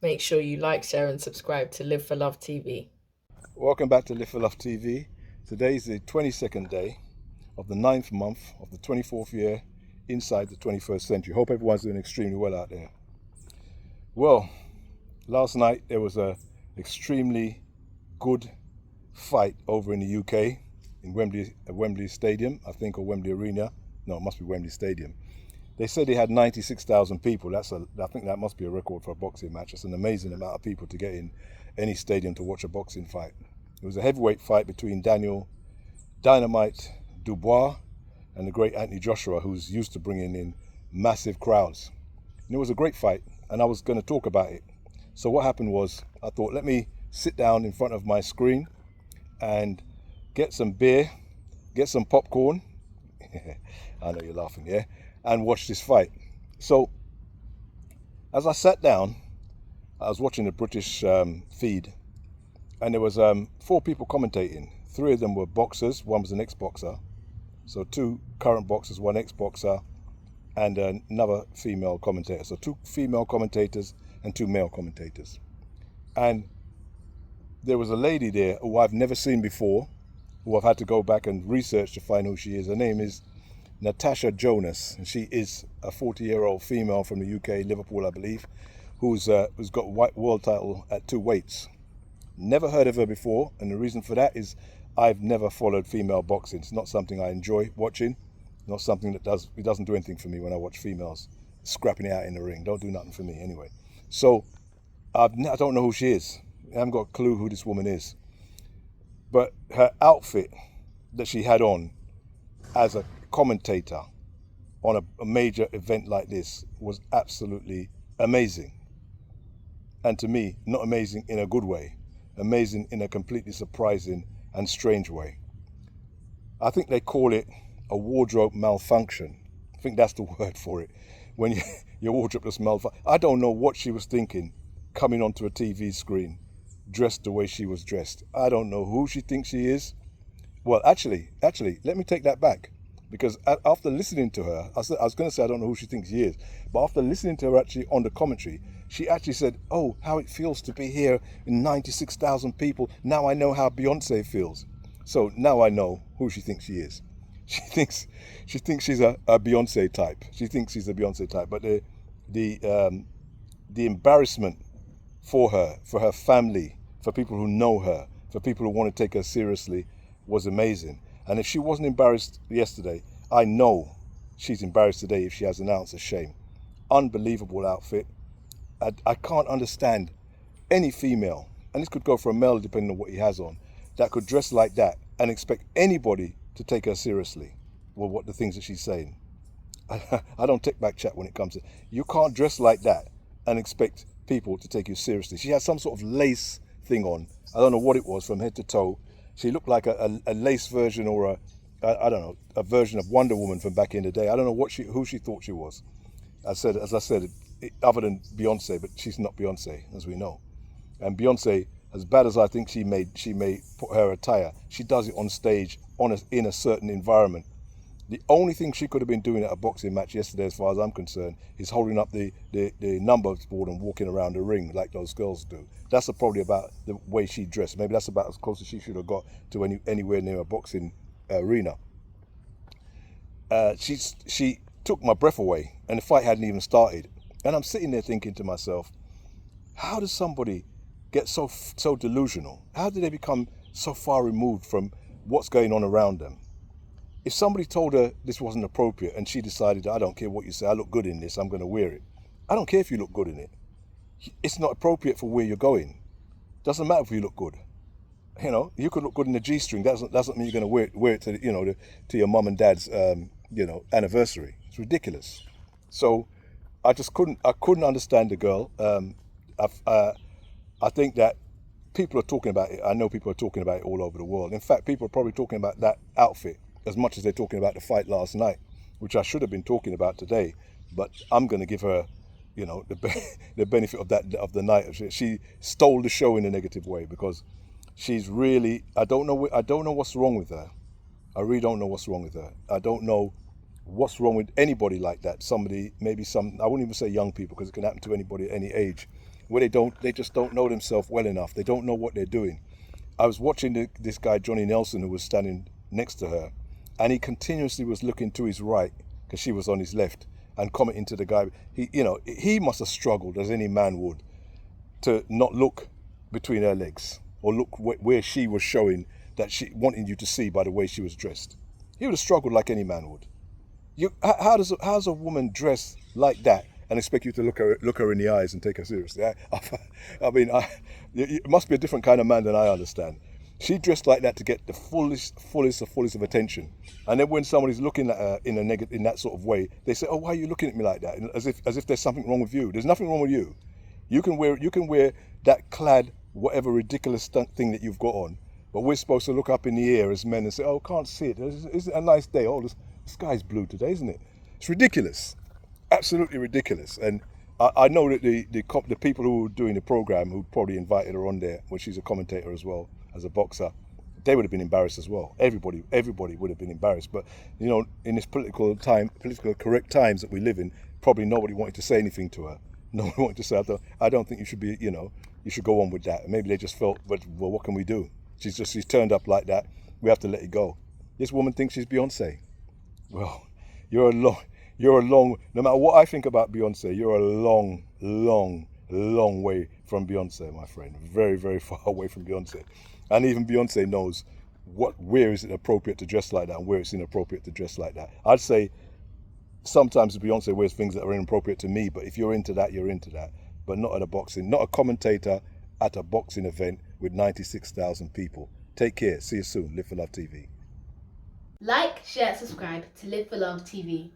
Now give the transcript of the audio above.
Make sure you like, share, and subscribe to Live for Love TV. Welcome back to Live for Love TV. Today is the 22nd day of the 9th month of the 24th year inside the 21st century. Hope everyone's doing extremely well out there. Well, last night there was a extremely good fight over in the UK in Wembley Stadium, I think, or Wembley Arena. No, it must be Wembley Stadium. They said they had 96,000 people. I think that must be a record for a boxing match. It's an amazing amount of people to get in any stadium to watch a boxing fight. It was a heavyweight fight between Daniel Dynamite Dubois and the great Anthony Joshua, who's used to bringing in massive crowds. And it was a great fight, and I was going to talk about it. So what happened was, I thought, let me sit down in front of my screen and get some beer, get some popcorn. I know you're laughing, yeah? And watch this fight. So as I sat down, I was watching the British feed, and there was 4 people commentating. 3 of them were boxers. One was an ex-boxer. So 2 current boxers, 1 ex-boxer, and another female commentator. So 2 female commentators and 2 male commentators. And there was a lady there who I've never seen before, who I've had to go back and research to find who she is. Her name is Natasha Jonas, and she is a 40-year-old female from the UK, Liverpool, I believe, who's got a world title at 2 weights. Never heard of her before, and the reason for that is I've never followed female boxing. It's not something I enjoy watching, not something it doesn't do anything for me when I watch females scrapping it out in the ring. Don't do nothing for me anyway. So I don't know who she is. I haven't got a clue who this woman is. But her outfit that she had on as a commentator on a major event like this was absolutely amazing. And to me, not amazing in a good way, amazing in a completely surprising and strange way. I think they call it a wardrobe malfunction. I think that's the word for it. When your wardrobe just malfunction. I don't know what she was thinking coming onto a TV screen, dressed the way she was dressed. I don't know who she thinks she is. Well, actually, let me take that back. Because after listening to her, I was going to say I don't know who she thinks she is, but after listening to her actually on the commentary, she actually said, "Oh, how it feels to be here in 96,000 people. Now I know how Beyonce feels." So now I know who she thinks she is. She thinks she's a Beyonce type. She thinks she's a Beyonce type. But the embarrassment for her family, for people who know her, for people who want to take her seriously, was amazing. And if she wasn't embarrassed yesterday, I know she's embarrassed today if she has an ounce of shame. Unbelievable outfit. I can't understand any female, and this could go for a male depending on what he has on, that could dress like that and expect anybody to take her seriously. Well, what the things that she's saying. I don't take back chat when it comes to, you can't dress like that and expect people to take you seriously. She had some sort of lace thing on. I don't know what it was from head to toe. She looked like a lace version, or I don't know, a version of Wonder Woman from back in the day. I don't know who she thought she was. As I said, other than Beyonce, but she's not Beyonce, as we know. And Beyonce, as bad as I think she may put her attire, she does it on stage in a certain environment. The only thing she could have been doing at a boxing match yesterday, as far as I'm concerned, is holding up the numbers board and walking around the ring like those girls do. That's probably about the way she dressed. Maybe that's about as close as she should have got to anywhere near a boxing arena. She took my breath away, and the fight hadn't even started. And I'm sitting there thinking to myself, how does somebody get so delusional? How did they become so far removed from what's going on around them? If somebody told her this wasn't appropriate and she decided, I don't care what you say, I look good in this, I'm going to wear it. I don't care if you look good in it. It's not appropriate for where you're going. Doesn't matter if you look good. You know, you could look good in a G-string. That doesn't mean you're going to wear it to, to your mum and dad's, anniversary. It's ridiculous. So I couldn't understand the girl. I think that people are talking about it. I know people are talking about it all over the world. In fact, people are probably talking about that outfit as much as they're talking about the fight last night, which I should have been talking about today. But I'm going to give her, the benefit of the night. She stole the show in a negative way, because she's really, I don't know what's wrong with her. I really don't know what's wrong with her. I don't know what's wrong with anybody like that. Somebody, maybe I wouldn't even say young people, because it can happen to anybody at any age, where they just don't know themselves well enough. They don't know what they're doing. I was watching this guy, Johnny Nelson, who was standing next to her, and he continuously was looking to his right because she was on his left and commenting to the guy. He must have struggled, as any man would, to not look between her legs or look where she was showing that she wanted you to see by the way she was dressed. He would have struggled like any man would. How's a woman dress like that and expect you to look her in the eyes and take her seriously? It must be a different kind of man than I understand. She dressed like that to get the fullest of attention, and then when somebody's looking at her in that sort of way, they say, "Oh, why are you looking at me like that?" As if there's something wrong with you. There's nothing wrong with you. You can wear that clad whatever ridiculous thing that you've got on, but we're supposed to look up in the air as men and say, "Oh, can't see it. Is it a nice day? Oh, the sky's blue today, isn't it?" It's ridiculous, absolutely ridiculous. And I know that the people who were doing the program, who probably invited her on there, when she's a commentator as well as a boxer, they would have been embarrassed as well. Everybody would have been embarrassed. But in this political correct times that we live in, probably nobody wanted to say anything to her. No one wanted to say, I don't think you should be, you should go on with that. And maybe they just felt, well, what can we do? She's turned up like that. We have to let it go. This woman thinks she's Beyonce. Well, you're a long, no matter what I think about Beyonce, you're a long, long, long way from Beyonce, my friend. Very, very far away from Beyonce. And even Beyonce knows where is it appropriate to dress like that and where it's inappropriate to dress like that. I'd say sometimes Beyonce wears things that are inappropriate to me, but if you're into that, you're into that. But not a commentator at a boxing event with 96,000 people. Take care. See you soon. Live for Love TV. Like, share, subscribe to Live for Love TV.